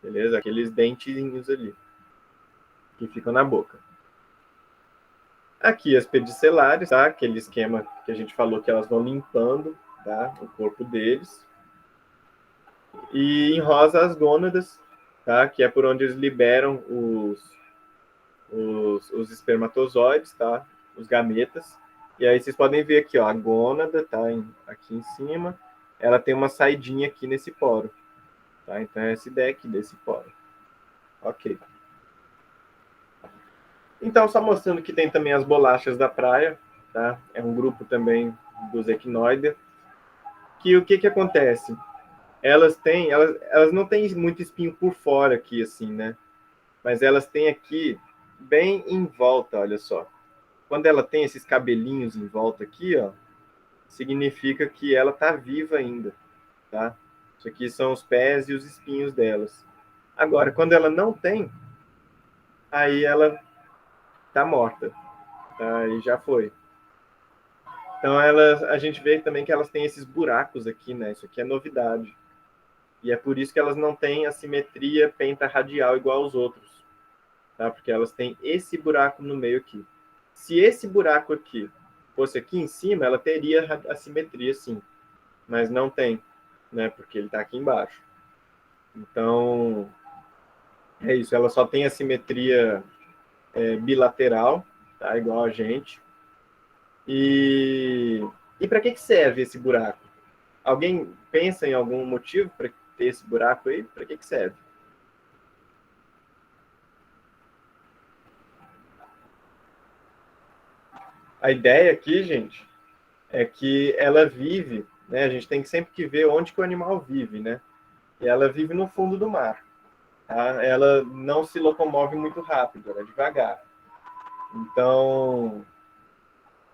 Beleza? Aqueles dentinhos ali que ficam na boca. Aqui as pedicelares, tá? Aquele esquema que a gente falou que elas vão limpando, tá? O corpo deles. E em rosa as gônadas, tá? Que é por onde eles liberam os espermatozoides, tá? Os gametas. E aí vocês podem ver aqui, ó, a gônada tá aqui em cima, ela tem uma saidinha aqui nesse poro, tá? Então é essa ideia aqui desse poro. Ok. Então, só mostrando que tem também as bolachas da praia, tá? É um grupo também dos equinoides. Que o que que acontece? Elas não têm muito espinho por fora aqui, assim, né? Mas elas têm aqui, bem em volta, olha só. Quando ela tem esses cabelinhos em volta aqui, ó, significa que ela tá viva ainda, tá? Isso aqui são os pés e os espinhos delas. Agora, quando ela não tem, aí ela tá morta, tá? E já foi. Então, a gente vê também que elas têm esses buracos aqui, né? Isso aqui é novidade. E é por isso que elas não têm a simetria pentarradial igual aos outros, tá? Porque elas têm esse buraco no meio aqui. Se esse buraco aqui fosse aqui em cima, ela teria a simetria, sim. Mas não tem, né? Porque ele está aqui embaixo. Então, é isso. Ela só tem a simetria bilateral, tá? Igual a gente. E para que serve esse buraco? Alguém pensa em algum motivo ter esse buraco aí, para que serve? A ideia aqui, gente, é que ela vive, né? A gente tem sempre que ver onde que o animal vive, né? E ela vive no fundo do mar, tá? Ela não se locomove muito rápido, ela é devagar. Então,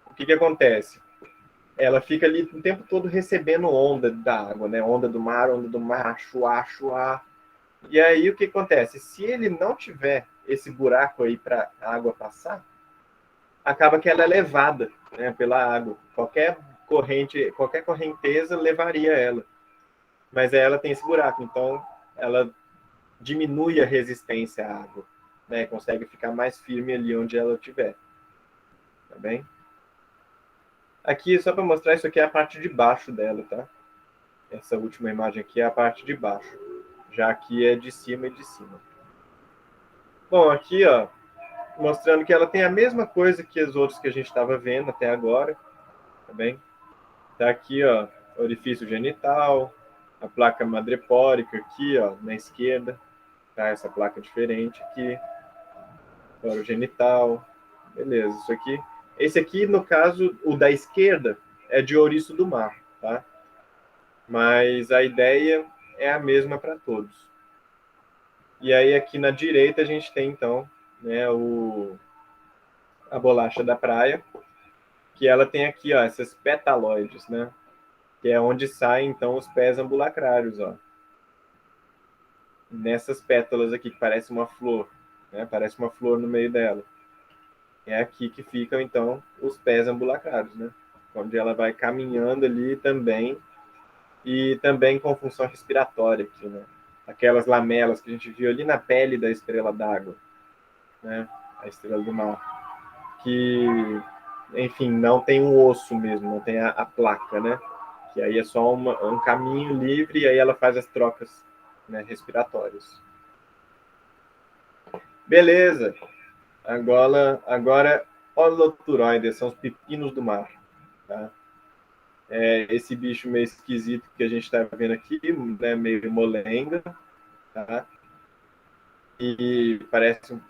o que acontece? Ela fica ali o tempo todo recebendo onda da água, né? Onda do mar, chuá, chuá. E aí o que acontece? Se ele não tiver esse buraco aí para a água passar, acaba que ela é levada, né, pela água. Qualquer correnteza levaria ela. Mas ela tem esse buraco, então ela diminui a resistência à água, né? Consegue ficar mais firme ali onde ela estiver. Tá bem? Aqui, só para mostrar, isso aqui é a parte de baixo dela, tá? Essa última imagem aqui é a parte de baixo. Já aqui é de cima e de cima. Bom, aqui, ó, mostrando que ela tem a mesma coisa que as outras que a gente estava vendo até agora, tá bem? Tá aqui, ó, orifício genital, a placa madrepórica aqui, ó, na esquerda, tá? Essa placa diferente aqui, orogenital, beleza, isso aqui. Esse aqui, no caso, o da esquerda, é de ouriço do mar, tá? Mas a ideia é a mesma para todos. E aí aqui na direita a gente tem, então, né, a bolacha da praia, que ela tem aqui, ó, essas petaloides, né? Que é onde saem, então, os pés ambulacrários, ó. Nessas pétalas aqui, que parece uma flor, né? Parece uma flor no meio dela. É aqui que ficam, então, os pés ambulacrários, né? Onde ela vai caminhando ali também, e também com função respiratória aqui, né? Aquelas lamelas que a gente viu ali na pele da estrela d'água, né? A estrela do mar. Que, enfim, não tem um osso mesmo, não tem a placa, né? Que aí é só um caminho livre e aí ela faz as trocas, né, respiratórias. Beleza. Agora holoturoides, são os pepinos do mar. Tá? Esse bicho meio esquisito que a gente está vendo aqui, né, meio molenga, tá? E parece o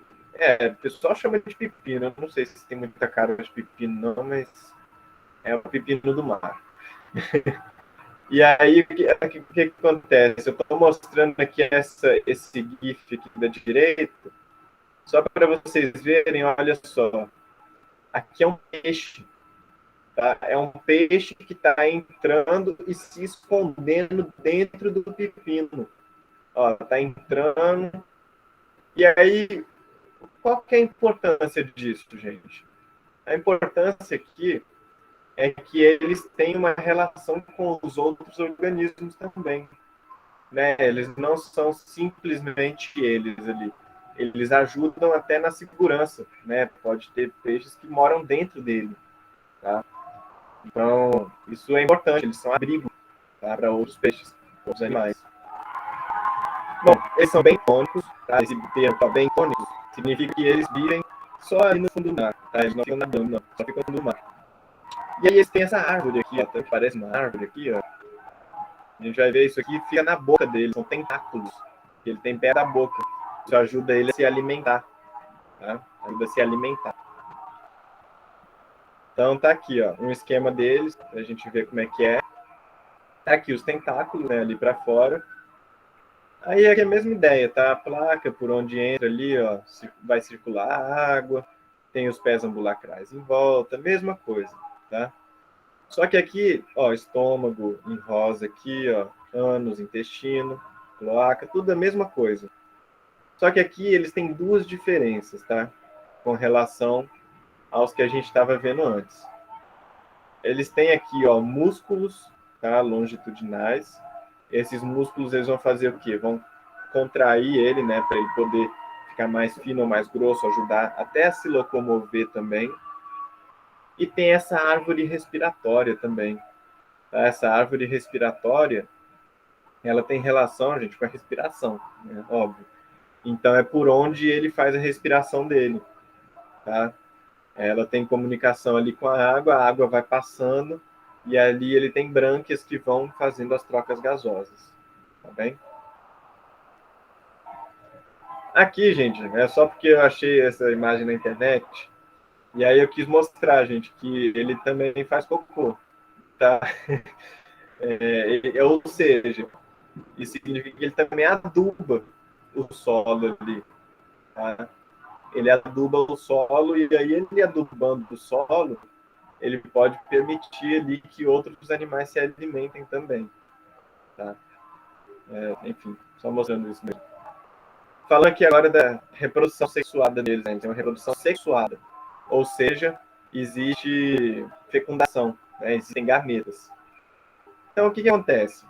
pessoal chama de pepino. Eu não sei se tem muita cara de pepino, não, mas é o pepino do mar. E aí, o que acontece? Eu estou mostrando aqui esse GIF aqui da direita, só para vocês verem, olha só. Aqui é um peixe, tá? É um peixe que está entrando e se escondendo dentro do pepino. Ó, tá entrando. E aí, qual que é a importância disso, gente? A importância aqui é que eles têm uma relação com os outros organismos também, né? Eles não são simplesmente eles ali. Eles ajudam até na segurança, né? Pode ter peixes que moram dentro dele, tá? Então, isso é importante. Eles são abrigo, tá? Para outros peixes, outros animais. Bom, eles são bentônicos, tá? Esse termo tá, bentônicos significa que eles vivem só ali no fundo do mar, tá? Eles não ficam nadando, não. Só ficam no fundo do mar. E aí eles têm essa árvore aqui, ó, que parece uma árvore aqui, ó. A gente vai ver isso aqui, fica na boca dele, são tentáculos que ele tem perto da boca. Isso ajuda ele a se alimentar, tá? Ajuda a se alimentar. Então tá aqui, ó, um esquema deles, pra gente ver como é que é. Tá aqui os tentáculos, né, ali para fora. Aí é a mesma ideia, tá? A placa por onde entra ali, ó, vai circular a água, tem os pés ambulacrais em volta, mesma coisa, tá? Só que aqui, ó, estômago em rosa aqui, ó, ânus, intestino, cloaca, tudo a mesma coisa. Só que aqui eles têm duas diferenças, tá? Com relação aos que a gente estava vendo antes. Eles têm aqui, ó, músculos, tá? Longitudinais. Esses músculos eles vão fazer o quê? Vão contrair ele, né, para ele poder ficar mais fino ou mais grosso, ajudar até a se locomover também. E tem essa árvore respiratória também. Tá? Essa árvore respiratória, ela tem relação, gente, com a respiração, né? Óbvio. Então é por onde ele faz a respiração dele, tá? Ela tem comunicação ali com a água vai passando e ali ele tem brânquias que vão fazendo as trocas gasosas. tá bem? Aqui, gente, é só porque eu achei essa imagem na internet, e aí eu quis mostrar, gente, que ele também faz cocô, tá? Ou seja, isso significa que ele também aduba o solo ali, tá? Ele aduba o solo, e aí ele adubando o solo, ele pode permitir ali que outros animais se alimentem também, tá? Enfim, só mostrando isso mesmo. Falando aqui agora da reprodução sexuada deles, né? Tem uma reprodução sexuada, ou seja, existe fecundação, né? Existem gametas. Então, o que acontece?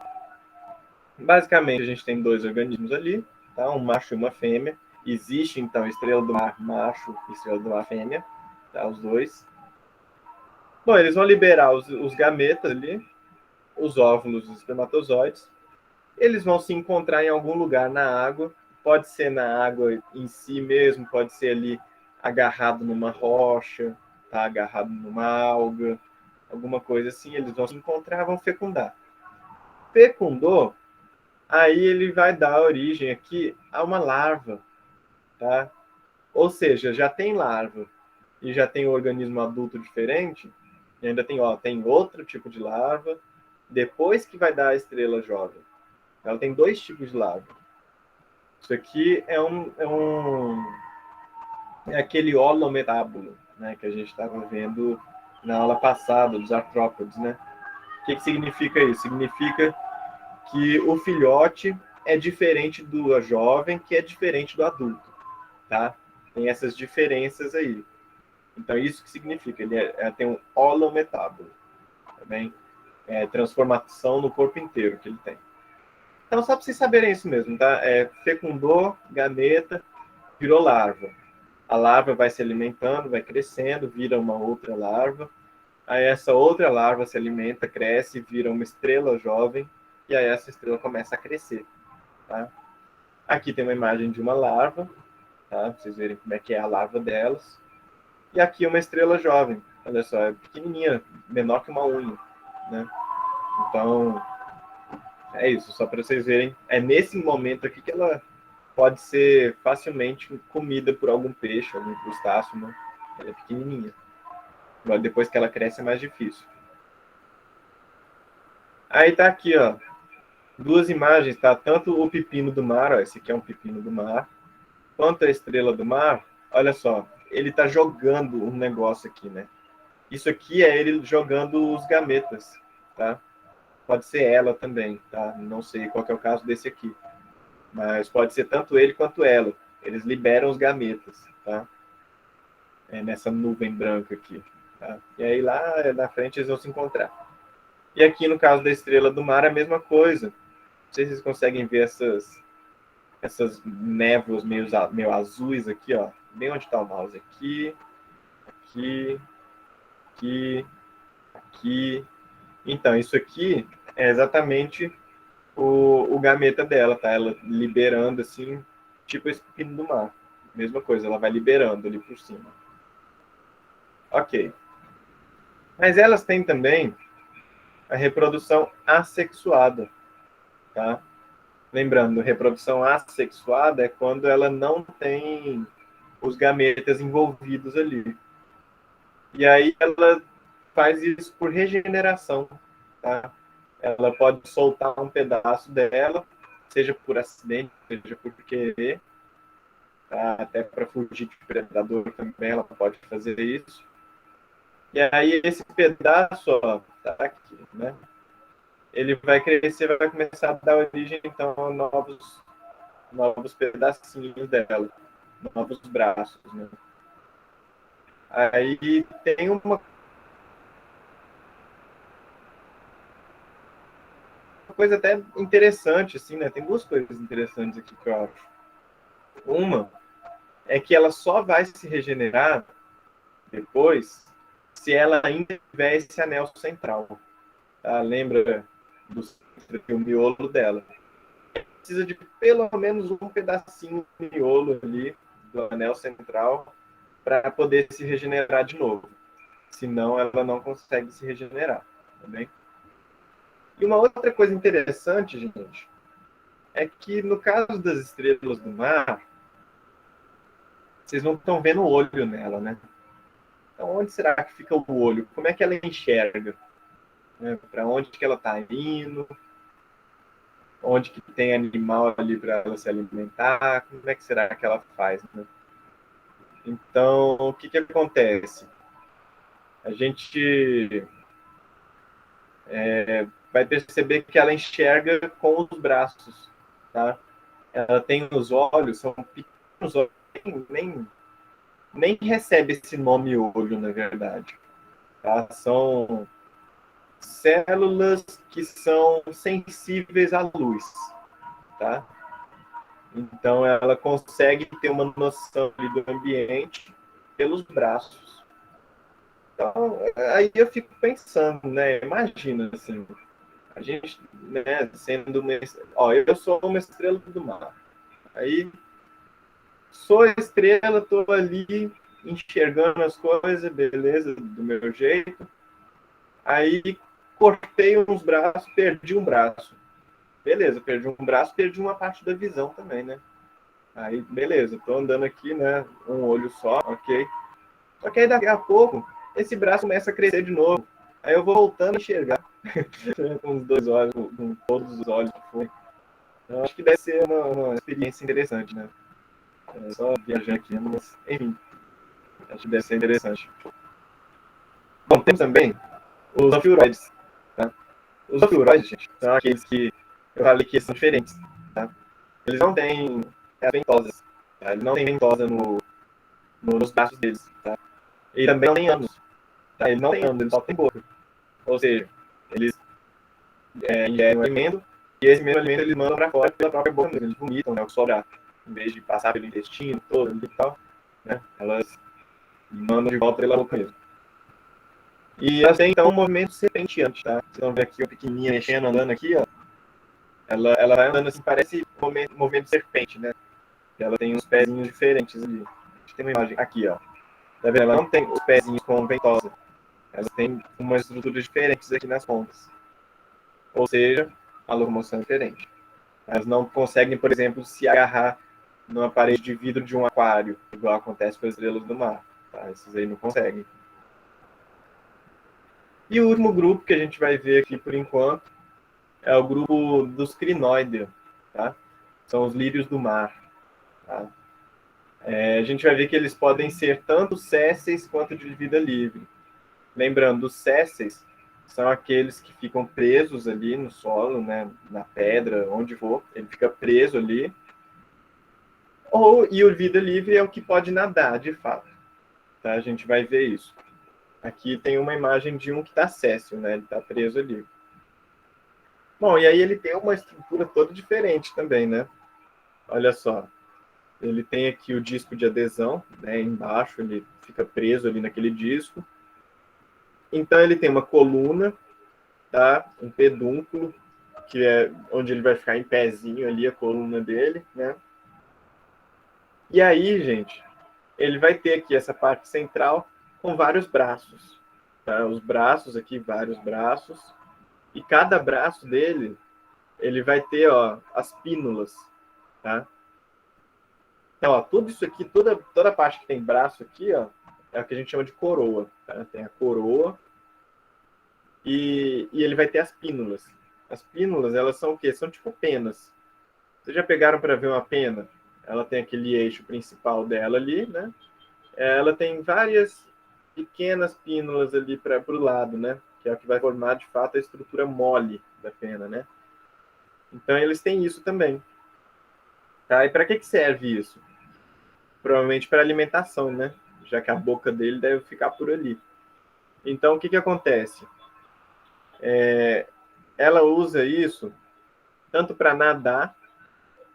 Basicamente, a gente tem dois organismos ali, tá? Um macho e uma fêmea. Existe, então, estrela do mar macho e estrela do mar fêmea, tá? Os dois. Bom, eles vão liberar os gametas ali, os óvulos, os espermatozoides. Eles vão se encontrar em algum lugar na água. Pode ser na água em si mesmo, pode ser ali agarrado numa rocha, tá? Agarrado numa alga, alguma coisa assim. Eles vão se encontrar, vão fecundar. Fecundou, aí ele vai dar origem aqui a uma larva, tá? Ou seja, já tem larva e já tem um organismo adulto diferente, e ainda tem, ó, tem outro tipo de larva, depois que vai dar a estrela jovem. Ela tem dois tipos de larva. Isso aqui é aquele holometábulo, né, que a gente estava vendo na aula passada dos artrópodes, né? O que significa isso? Significa que o filhote é diferente do jovem, que é diferente do adulto, tá? Tem essas diferenças aí. Então, isso que significa, ele tem um holometábulo, tá bem? Transformação no corpo inteiro que ele tem. Então, só para vocês saberem isso mesmo, tá? Fecundou, gameta, virou larva. A larva vai se alimentando, vai crescendo, vira uma outra larva. Aí essa outra larva se alimenta, cresce, vira uma estrela jovem, e aí essa estrela começa a crescer, tá? Aqui tem uma imagem de uma larva, tá? Pra vocês verem como é que é a larva delas. E aqui uma estrela jovem. Olha só, é pequenininha, menor que uma unha, né? Então, é isso, só para vocês verem. É nesse momento aqui que ela pode ser facilmente comida por algum peixe, algum crustáceo, né? Ela é pequenininha. Mas depois que ela cresce é mais difícil. Aí tá aqui, ó, duas imagens, tá? Tanto o pepino do mar, ó, esse aqui é um pepino do mar, quanto a estrela do mar. Olha só, ele tá jogando um negócio aqui, né? Isso aqui é ele jogando os gametas, tá? Pode ser ela também, tá? Não sei qual que é o caso desse aqui, mas pode ser tanto ele quanto ela. Eles liberam os gametas, tá? Nessa nuvem branca aqui, tá? E aí lá na frente eles vão se encontrar. E aqui no caso da estrela do mar é a mesma coisa. Não sei se vocês conseguem ver essas névoas meio azuis aqui, ó. Bem onde está o mouse. Aqui, aqui, aqui, aqui. Então, isso aqui é exatamente o gameta dela, tá? Ela liberando, assim, tipo esse pepino do mar. Mesma coisa, ela vai liberando ali por cima. Ok. Mas elas têm também a reprodução assexuada, tá? Lembrando, reprodução assexuada é quando ela não tem os gametas envolvidos ali. E aí ela faz isso por regeneração, tá? Ela pode soltar um pedaço dela, seja por acidente, seja por querer, tá? Até para fugir de predador também ela pode fazer isso. E aí esse pedaço, ó, tá aqui, né? Ele vai crescer, vai começar a dar origem então a novos pedacinhos dela, novos braços, né? Aí tem uma coisa até interessante, assim, né? Tem duas coisas interessantes aqui que eu acho. Uma é que ela só vai se regenerar depois se ela ainda tiver esse anel central. Tá? Lembra do miolo dela? Precisa de pelo menos um pedacinho de miolo ali do anel central para poder se regenerar de novo. Senão ela não consegue se regenerar. Tá bem? E uma outra coisa interessante, gente, é que no caso das estrelas do mar, vocês não estão vendo o olho nela, né? Então, onde será que fica o olho? Como é que ela enxerga? Né? Para onde que ela está indo? Onde que tem animal ali para ela se alimentar? Como é que será que ela faz? Né? Então, o que acontece? A gente vai perceber que ela enxerga com os braços, tá? Ela tem os olhos, são pequenos olhos, nem recebe esse nome olho, na verdade. Tá? São células que são sensíveis à luz, tá? Então ela consegue ter uma noção ali do ambiente pelos braços. Então, aí eu fico pensando, né? Imagina assim, a gente, né, sendo uma, ó, eu sou uma estrela do mar. Aí sou estrela, tô ali enxergando as coisas, beleza, do meu jeito. Aí cortei uns braços, perdi um braço. Beleza, perdi um braço, perdi uma parte da visão também, né? Aí, beleza, tô andando aqui, né? Um olho só, ok. Só que aí daqui a pouco, esse braço começa a crescer de novo. Aí eu vou voltando a enxergar com os dois olhos, com todos os olhos que foi. Então, acho que deve ser uma experiência interessante, né? É só viajando aqui, mas enfim, acho que deve ser interessante. Bom, temos também os anfiuroides, tá? Os anfiuroides, gente, são aqueles que eu falei que são diferentes, tá? Eles não têm ventosas, tá? Eles não têm ventosa nos braços deles, tá? E também não tem ânus, tá? Eles não têm ânus, eles só têm boca. Ou seja, eles ingerem um alimento e esse mesmo alimento eles mandam para fora pela própria boca, eles vomitam, né, o que sobrar. Em vez de passar pelo intestino todo e tal, né, elas mandam de volta pela boca mesmo. E elas têm, então, um movimento serpenteante, tá? Vocês vão ver aqui, uma pequenininha mexendo, andando aqui, ó. Ela vai andando assim, parece movimento de serpente, né? Ela tem uns pezinhos diferentes ali. A gente tem uma imagem aqui, ó. Tá vendo? Ela não tem os pezinhos com ventosa. Ela tem umas estruturas diferentes aqui nas pontas. Ou seja, a locomoção é diferente. Elas não conseguem, por exemplo, se agarrar numa parede de vidro de um aquário, igual acontece com as estrelas do mar. Tá? Esses aí não conseguem. E o último grupo que a gente vai ver aqui por enquanto é o grupo dos crinoideos, tá? São os lírios do mar. Tá? A gente vai ver que eles podem ser tanto sésseis quanto de vida livre. Lembrando, os sésseis são aqueles que ficam presos ali no solo, né, na pedra, onde for, ele fica preso ali. E o vida livre é o que pode nadar, de fato. Tá? A gente vai ver isso. Aqui tem uma imagem de um que está céssio, né? Ele está preso ali. Bom, e aí ele tem uma estrutura toda diferente também, né? Olha só. Ele tem aqui o disco de adesão, né? Embaixo ele fica preso ali naquele disco. Então ele tem uma coluna, tá? Um pedúnculo, que é onde ele vai ficar em pezinho ali, a coluna dele, né? E aí, gente, ele vai ter aqui essa parte central com vários braços. Tá? Os braços aqui, vários braços. E cada braço dele, ele vai ter, ó, as pínulas. Tá? Então, ó, tudo isso aqui, toda a parte que tem braço aqui, ó, é o que a gente chama de coroa. Tá? Tem a coroa e ele vai ter as pínulas. As pínulas, elas são o quê? São tipo penas. Vocês já pegaram para ver uma pena? Ela tem aquele eixo principal dela ali, né? Ela tem várias pequenas pínulas ali para o lado, né? Que é o que vai formar, de fato, a estrutura mole da pena, né? Então, eles têm isso também. Tá? E para que serve isso? Provavelmente para alimentação, né? Já que a boca dele deve ficar por ali. Então, o que acontece? Ela usa isso tanto para nadar,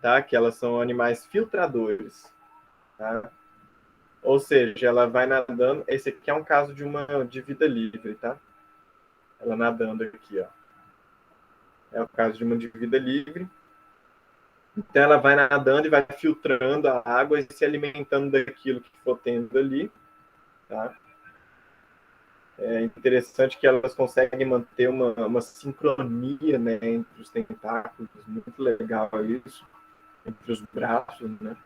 tá? Que elas são animais filtradores, tá? Ou seja, ela vai nadando. Esse aqui é um caso de vida livre, tá? Ela nadando aqui, ó. É o caso de uma de vida livre. Então ela vai nadando e vai filtrando a água e se alimentando daquilo que for tendo ali, tá? É interessante que elas conseguem manter uma sincronia, né, entre os tentáculos, muito legal isso, entre os braços, né.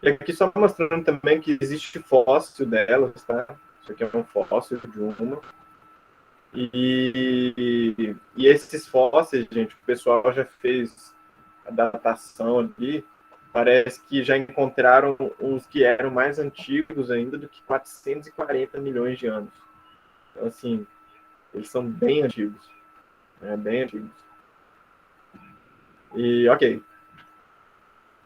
E aqui só mostrando também que existe fóssil delas, tá? Isso aqui é um fóssil de uma. E esses fósseis, gente, o pessoal já fez a datação ali. Parece que já encontraram uns que eram mais antigos ainda do que 440 milhões de anos. Então, assim, eles são bem antigos. Né? Bem antigos. E, ok.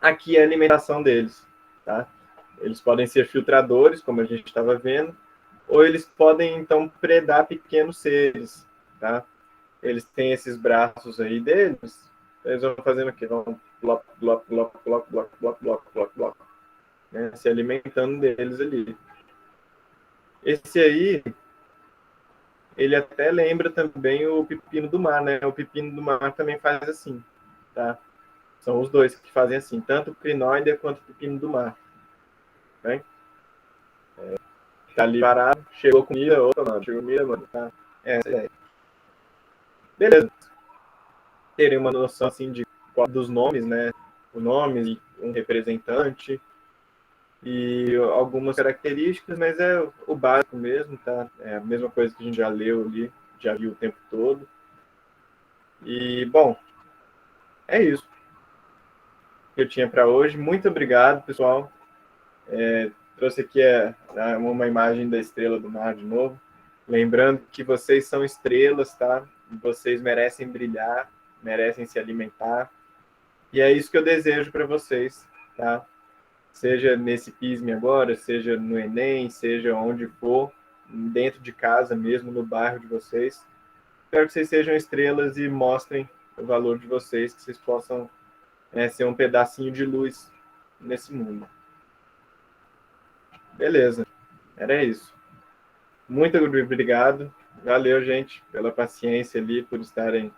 Aqui é a alimentação deles, tá? Eles podem ser filtradores, como a gente estava vendo, ou eles podem, então, predar pequenos seres, tá? Eles têm esses braços aí deles, eles vão fazendo o quê? Vão bloco, bloco, bloco, bloco, bloco, bloco, bloco, bloco, bloco, né? Se alimentando deles ali. Esse aí, ele até lembra também o pepino do mar, né? O pepino do mar também faz assim, tá? São os dois que fazem assim, tanto o crinoide quanto o pepino do mar. Né? Tá ali parado, chegou comida, outra, mano, chegou comida, mano, tá? Essa é. Beleza. Terem uma noção assim de dos nomes, né? O nome, um representante e algumas características, mas é o básico mesmo, tá? É a mesma coisa que a gente já leu ali, já viu o tempo todo. E, bom, é isso que eu tinha para hoje. Muito obrigado, pessoal. Trouxe aqui uma imagem da estrela do mar de novo. Lembrando que vocês são estrelas, tá? Vocês merecem brilhar, merecem se alimentar. E é isso que eu desejo para vocês, tá? Seja nesse PISME agora, seja no Enem, seja onde for, dentro de casa mesmo, no bairro de vocês. Espero que vocês sejam estrelas e mostrem o valor de vocês, que vocês possam ser um pedacinho de luz nesse mundo. Beleza, era isso. Muito obrigado. Valeu, gente, pela paciência ali, por estarem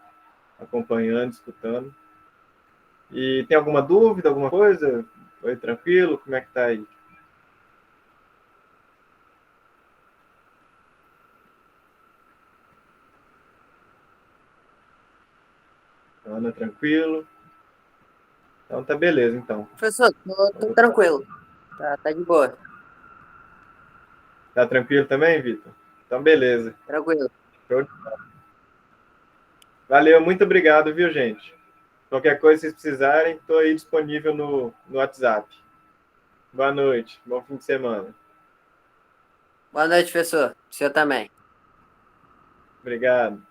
acompanhando, escutando. E tem alguma dúvida, alguma coisa? Foi tranquilo? Como é que tá aí? Ana, tranquilo? Então tá beleza, então. Professor, tô tranquilo. Tá de boa. Tá tranquilo também, Vitor? Então beleza. Tranquilo. Valeu, muito obrigado, viu, gente? Qualquer coisa que vocês precisarem, estou aí disponível no WhatsApp. Boa noite, bom fim de semana. Boa noite, professor. O senhor também. Obrigado.